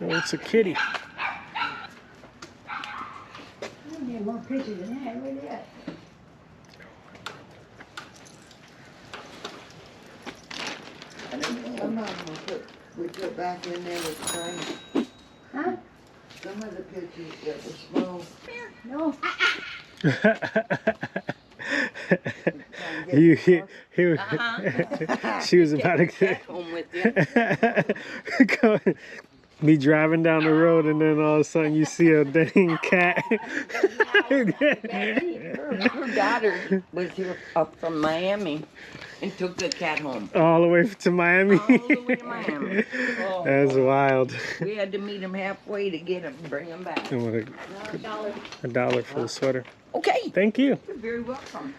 Oh, it's a kitty. I need more pictures than that. Where they at? Some of them we put back in there with Frank. Huh? Some of the pictures that were small. No. You, she was Take about the to cat home with you. go, be driving down the road, and then all of a sudden you see a dang cat. Her daughter was here up from Miami and took the cat home. All the way to Miami. All the way to Miami. Oh, That's wild. we had to meet him halfway to get him, bring him back. And what $1 for the sweater. Okay. Thank you. You're very welcome.